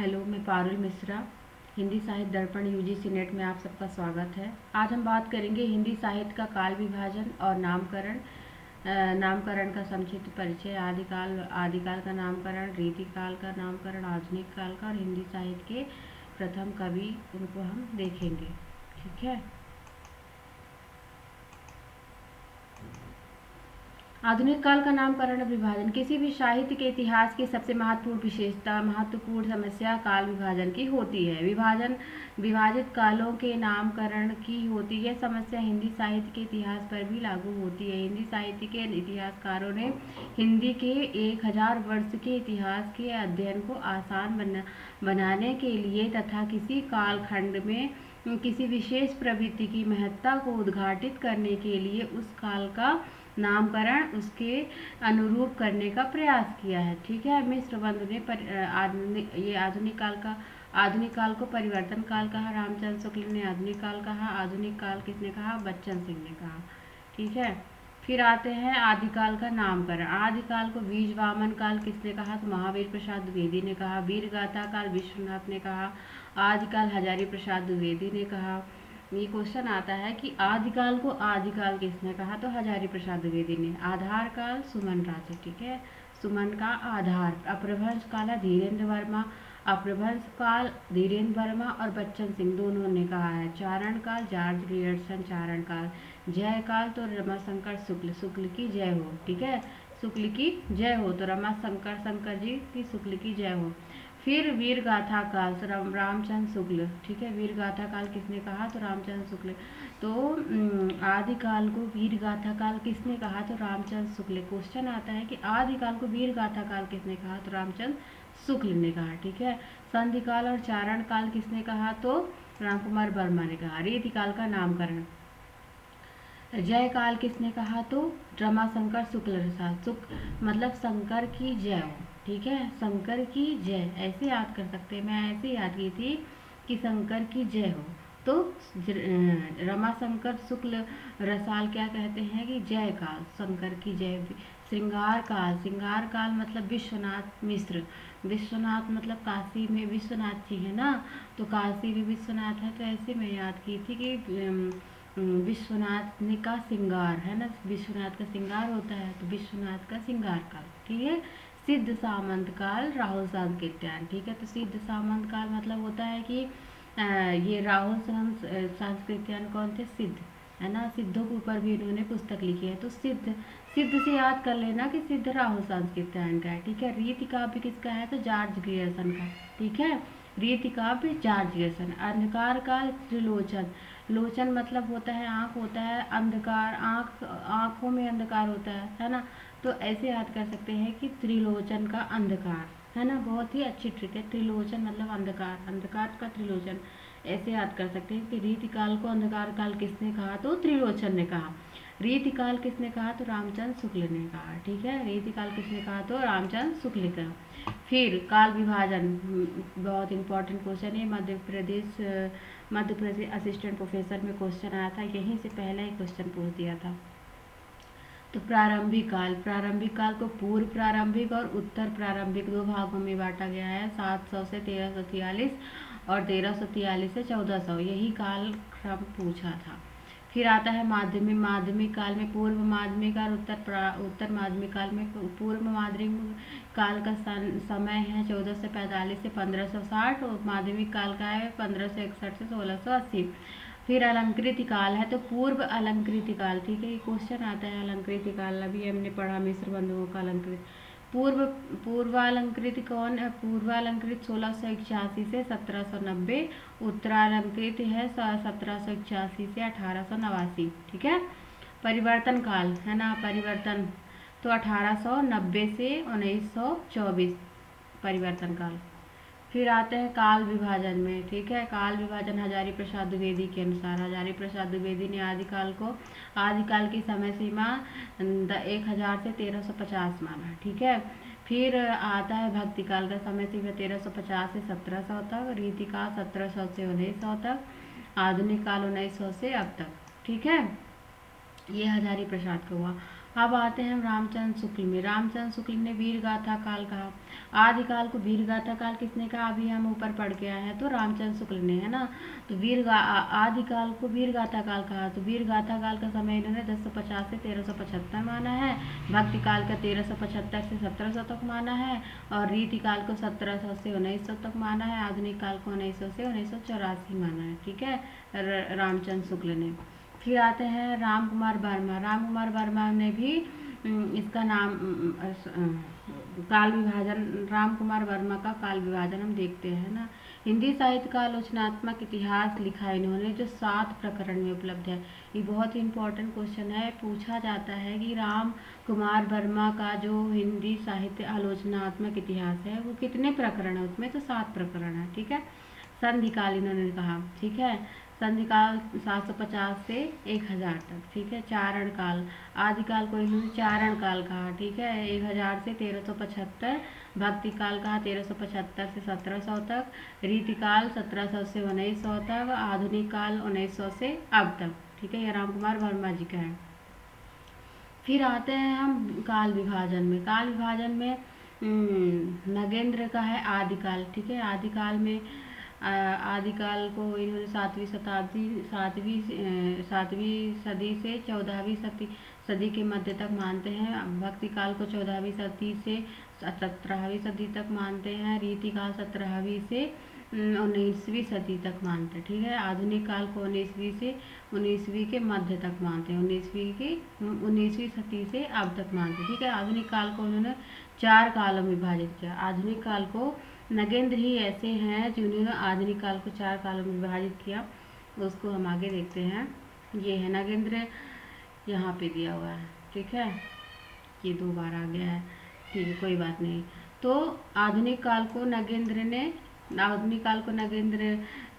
Hello, मैं पारुल मिश्रा। हिंदी साहित्य दर्पण यूजीसी नेट में आप सबका स्वागत है। आज हम बात करेंगे हिंदी साहित्य का काल विभाजन और नामकरण। नामकरण का संक्षिप्त परिचय, आदिकाल का नामकरण, रीतिकाल का नामकरण, आधुनिक काल का और हिंदी साहित्य के प्रथम कवि, उनको हम देखेंगे। ठीक है। आधुनिक काल का नामकरण और विभाजन। किसी भी साहित्य के इतिहास की सबसे महत्वपूर्ण समस्या काल विभाजन की होती है। विभाजित कालों के नामकरण की होती है। समस्या हिंदी साहित्य के इतिहास पर भी लागू होती है। हिंदी साहित्य के इतिहासकारों ने हिंदी के 1000 वर्ष के इतिहास के अध्ययन को आसान बनाने के लिए तथा किसी कालखंड में किसी विशेष प्रवृत्ति की महत्ता को उद्घाटित करने के लिए उस काल का नामकरण उसके अनुरूप करने का प्रयास किया है। ठीक है। मिश्र बंधु ने आधुनिक काल को परिवर्तन काल कहा। रामचंद्र शुक्ल ने आधुनिक काल कहा। आधुनिक काल किसने कहा? बच्चन सिंह ने कहा। ठीक है। फिर आते हैं आदिकाल का नामकरण। आदिकाल को बीज वामन काल किसने कहा? तो महावीर प्रसाद द्विवेदी ने कहा। वीर गाथा काल विश्वनाथ ने कहा। आदिकाल हजारी प्रसाद द्विवेदी ने कहा। ये क्वेश्चन आता है कि आदिकाल को आदिकाल किसने कहा? तो हजारी प्रसाद द्विवेदी ने। आधार काल सुमन राजे। ठीक है। सुमन का आधार। अपभ्रंश काल धीरेन्द्र वर्मा। अपभ्रंश काल धीरेन्द्र वर्मा और बच्चन सिंह दोनों ने कहा है। चारण काल जॉर्ज ग्रियर्सन। चारण काल। जय काल तो रमाशंकर शुक्ल। शुक्ल की जय हो। ठीक है। शुक्ल की जय हो तो रमाशंकर जी की शुक्ल की जय हो। फिर वीर गाथा काल रामचंद्र शुक्ल। ठीक है। वीर गाथा काल किसने कहा? तो रामचंद्र शुक्ल। तो आदिकाल को वीर गाथा काल किसने कहा? तो रामचंद्र शुक्ल। क्वेश्चन आता है कि आदिकाल को वीर गाथा काल किसने कहा? तो रामचंद्र शुक्ल ने कहा। ठीक है। संधि काल और चारण काल किसने कहा? तो रामकुमार वर्मा ने कहा। रीतिकाल का नामकरण। जय काल किसने कहा? तो रमाशंकर शुक्ल प्रसाद। मतलब शंकर की जय हो। ठीक है। शंकर की जय ऐसे याद कर सकते हैं। मैं ऐसे याद की थी कि शंकर की जय हो। तो रमाशंकर शुक्ल रसाल क्या कहते हैं कि जय काल, शंकर की जय। श्रृंगार काल मतलब विश्वनाथ मिश्र। विश्वनाथ मतलब काशी में विश्वनाथ जी है ना, तो काशी में विश्वनाथ है, तो ऐसे मैं याद की थी कि विश्वनाथ का श्रृंगार है ना, विश्वनाथ का श्रृंगार होता है, तो विश्वनाथ का श्रृंगार काल। ठीक है। सिद्ध सामंत काल राहुल सांस्कृत्यायन। ठीक है। तो सिद्ध सामंत काल मतलब होता है कि ये राहुल सांस्कृत्यायन कौन थे? सिद्ध है ना, सिद्धों के ऊपर भी इन्होंने पुस्तक लिखी है। तो सिद्ध से याद कर लेना कि सिद्ध राहुल सांस्कृत्यायन का है। ठीक है। रीति काव्य किसका है? तो जॉर्ज ग्रियर्सन का। ठीक है। रीति काव्य जॉर्ज ग्रियर्सन। अंधकार काल त्रिलोचन। लोचन मतलब होता है आँख, होता है अंधकार, आँखों में अंधकार होता है ना, तो ऐसे याद कर सकते हैं कि त्रिलोचन का अंधकार है ना। बहुत ही अच्छी ट्रिक है। त्रिलोचन मतलब अंधकार, अंधकार का त्रिलोचन, ऐसे याद कर सकते हैं कि रीतिकाल को अंधकार काल किसने कहा? तो त्रिलोचन ने कहा। रीतिकाल किसने कहा? तो रामचंद्र शुक्ल ने कहा। ठीक है। रीतिकाल किसने कहा? तो रामचंद्र शुक्ल ने कहा। फिर काल विभाजन, बहुत इंपॉर्टेंट क्वेश्चन है। मध्य प्रदेश असिस्टेंट प्रोफेसर में क्वेश्चन आया था, यहीं से पहला ही क्वेश्चन पूछ दिया था। तो प्रारंभिक काल को पूर्व प्रारंभिक और उत्तर प्रारंभिक दो भागों में बांटा गया है। 700 से 1343 और 1343 से 1400, यही काल क्रम पूछा था। फिर आता है माध्यमिक काल में पूर्व माध्यमिक और उत्तर माध्यमिक काल में। पूर्व माध्यमिक काल का समय है 1445 से 1560 और माध्यमिक काल का है 1561 से 1680। फिर अलंकृत काल है, तो पूर्व अलंकृत काल। ठीक है। ये क्वेश्चन आता है अलंकृत काल, अभी हमने पढ़ा मिश्र बंधुओं का अलंकृत। पूर्वालंकृत कौन है? पूर्वालंकृत 1681 से 1790। उत्तरालंकृत है 1781 से 1889। ठीक है। परिवर्तन काल है ना, परिवर्तन तो 1890 से 1924 परिवर्तन काल। फिर आते हैं काल विभाजन में। ठीक है। काल विभाजन हजारी प्रसाद द्विवेदी के अनुसार, हजारी प्रसाद द्विवेदी ने आदिकाल की समय सीमा 1000 से 1350 माना। ठीक है। फिर आता है भक्ति काल का समय सीमा 1350 से 1700 तक। रीतिकाल 1700 से 1900 तक। आधुनिक काल 1900 से अब तक। ठीक है। ये हजारी प्रसाद का हुआ। अब आते हैं हम रामचंद्र शुक्ल में। रामचंद्र शुक्ल ने वीर गाथा काल कहा। आदिकाल को वीर गाथा काल किसने कहा? अभी हम ऊपर पढ़ के आए हैं, तो रामचंद्र शुक्ल ने, है ना। तो आदिकाल को वीर गाथा काल कहा। तो वीर गाथा काल का समय इन्होंने 1050 से 1375 माना है। भक्ति काल का 1375 से 1700 तक माना है। और रीति काल को 1700 से 1900 तक माना है। आधुनिक काल को 1900 से 1984 माना है। ठीक है, रामचंद्र शुक्ल ने। फिर आते हैं राम कुमार वर्मा। राम कुमार वर्मा ने भी इसका नाम काल विभाजन, राम कुमार वर्मा का काल विभाजन हम देखते हैं ना। हिंदी साहित्य का आलोचनात्मक इतिहास लिखा इन्होंने, जो 7 प्रकरण में उपलब्ध है। ये बहुत ही इंपॉर्टेंट क्वेश्चन है, पूछा जाता है कि राम कुमार वर्मा का जो हिंदी साहित्य आलोचनात्मक इतिहास है वो कितने प्रकरण है? उसमें तो 7 प्रकरण है। ठीक है, संधिकाल इन्होंने कहा। ठीक है, संधिकाल 750 से 1000 तक। ठीक है, चारण काल, आदिकाल को इन्होंने चारण काल कहा। ठीक है, 1000 से 1375। भक्ति काल कहा 1375 से 1700 तक। रीतिकाल 1700 से 1900 तक। आधुनिक काल 1900 से अब तक। ठीक है, ये राम कुमार वर्मा जी का है। फिर आते हैं हम काल विभाजन में। काल विभाजन में नगेंद्र का है आदिकाल। ठीक है, आदिकाल में आदिकाल को इन्होंने 7वीं सदी से 14वीं सदी के मध्य तक मानते हैं। भक्ति काल को 14वीं सदी से 17वीं सदी तक मानते हैं। रीति काल 17वीं से 19वीं सदी तक मानते हैं। ठीक है, आधुनिक काल को 19वीं से 19वीं के मध्य तक मानते हैं। 19वीं सदी से अब तक मानते हैं। ठीक है, आधुनिक काल को उन्होंने 4 कालों में विभाजित किया। आधुनिक काल को नगेंद्र ही ऐसे हैं जिन्होंने आधुनिक काल को 4 कालों में विभाजित किया। उसको हम आगे देखते हैं। ये है नगेंद्र, यहाँ पे दिया हुआ है। ठीक है, ये 2 बार आ गया है। ठीक है, कोई बात नहीं। तो आधुनिक काल को नगेंद्र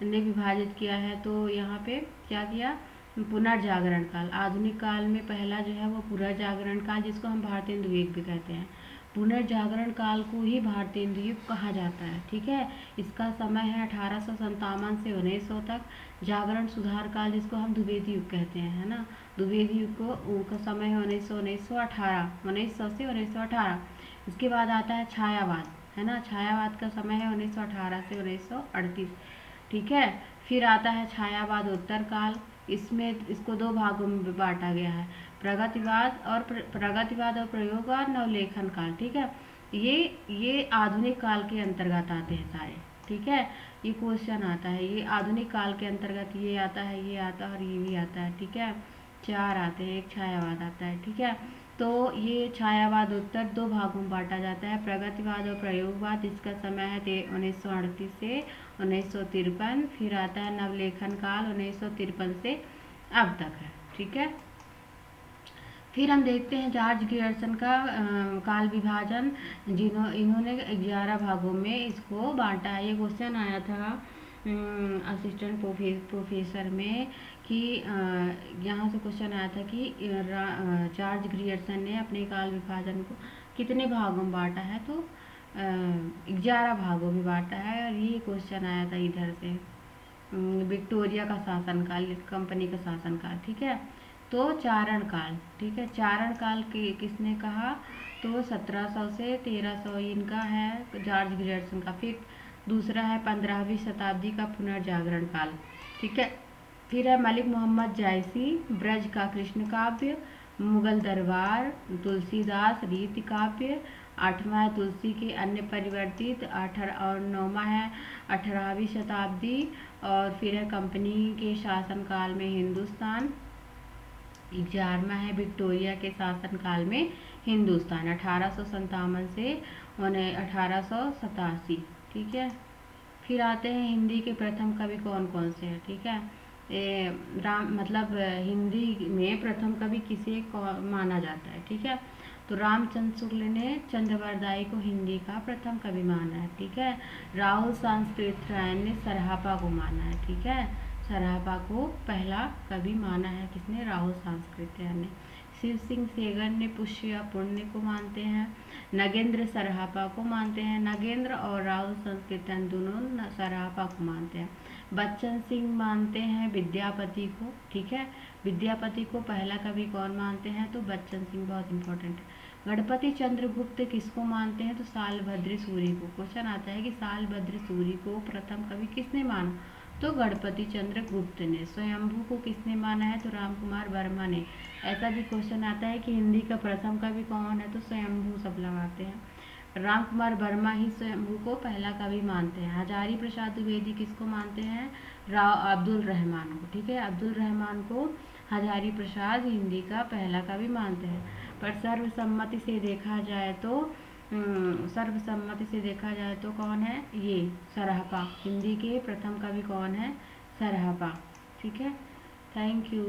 ने विभाजित किया है। तो यहाँ पे क्या किया? पुनर्जागरण काल। आधुनिक काल में पहला जो है वो पुनर्जागरण काल, जिसको हम भारतेंदु युग भी कहते हैं। पुनर्जागरण काल को ही भारतेंदु युग कहा जाता है। ठीक है, इसका समय है 1857 से 1900 तक। जागरण सुधार काल, जिसको हम द्विवेदी युग कहते हैं, है ना। द्विवेदी युग को उनका समय है 1900 से 1918। इसके बाद आता है छायावाद, है ना। छायावाद का समय है 1918 से 1938। ठीक है, फिर आता है छायावाद उत्तर काल। इसमें इसको 2 भागों में बांटा गया है, प्रगतिवाद और प्रयोगवाद, नवलेखन काल। ठीक है, ये आधुनिक काल के अंतर्गत आते हैं सारे। ठीक है, ये क्वेश्चन आता है, ये आधुनिक काल के अंतर्गत ये आता है, ये आता है और ये भी आता है। ठीक है, 4 आते हैं, एक छायावाद आता है। ठीक है, तो ये छायावाद उत्तर 2 भागों में बांटा जाता है, प्रगतिवाद और प्रयोगवाद। इसका समय है 1938 से 1953। फिर आता है नवलेखन काल, 1953 से अब तक है। ठीक है, फिर हम देखते हैं जॉर्ज ग्रियर्सन का काल विभाजन, इन्होंने 11 भागों में इसको बांटा है। ये क्वेश्चन आया था असिस्टेंट प्रोफेसर में कि यहाँ से क्वेश्चन आया था कि जॉर्ज ग्रियर्सन ने अपने काल विभाजन को कितने भागों में बांटा है? तो 11 भागों में बांटा है। और ये क्वेश्चन आया था इधर से, विक्टोरिया का शासनकाल, कंपनी का शासनकाल। ठीक है, तो चारण काल। ठीक है, चारण काल किसने कहा? तो 1700 से 1300 इनका है, जॉर्ज ग्रियर्सन का। फिर दूसरा है 15वीं शताब्दी का पुनर्जागरण काल। ठीक है, फिर है मलिक मोहम्मद जायसी, ब्रज का कृष्ण काव्य, मुगल दरबार, तुलसीदास, रीति काव्य। 8वां है तुलसी के अन्य परिवर्तित। और 9वां है 18वीं शताब्दी। और फिर है कंपनी के शासनकाल में हिंदुस्तान। 11वां है विक्टोरिया के शासनकाल में हिंदुस्तान, 1857 से 1887। ठीक है, फिर आते हैं हिंदी के प्रथम कवि कौन कौन से हैं। ठीक है, हिंदी में प्रथम कवि किसे माना जाता है? ठीक है, तो रामचंद्र शुक्ल ने चंद्रवरदाई को हिंदी का प्रथम कवि माना है। ठीक है, राहुल संस्कृत राय ने सराहपा को माना है। ठीक है, सराहपा को पहला कवि माना है, किसने? राहुल संस्कृत ने। शिव सिंह सेगन ने पुष्य या पुण्य को मानते हैं। नगेंद्र सरापा को मानते हैं। नगेंद्र और राहुल संकीर्तन दोनों सरापा को मानते हैं। बच्चन सिंह मानते हैं विद्यापति को, ठीक है। विद्यापति को पहला कवि कौन मानते हैं, तो बच्चन सिंह, बहुत इंपॉर्टेंट है। गणपति चंद्रगुप्त किसको मानते हैं, तो सालभद्र सूरी को। क्वेश्चन आता है कि सालभद्र सूरी को प्रथम कवि किसने माना, तो गणपति चंद्रगुप्त ने। स्वयंभू को किसने माना है, तो रामकुमार वर्मा ने। ऐसा भी क्वेश्चन आता है कि हिंदी का प्रथम कवि कौन है, तो स्वयंभू सब लगाते हैं। रामकुमार वर्मा ही स्वयंभू को पहला कवि मानते हैं। हजारी प्रसाद द्विवेदी किसको मानते हैं, अब्दुल रहमान को, ठीक है। अब्दुल रहमान को हजारी प्रसाद हिंदी का पहला कवि मानते हैं। पर सर्वसम्मति से देखा जाए तो कौन है, ये सरापा। हिंदी के प्रथम कवि कौन है, सरापा, ठीक है। Thank you.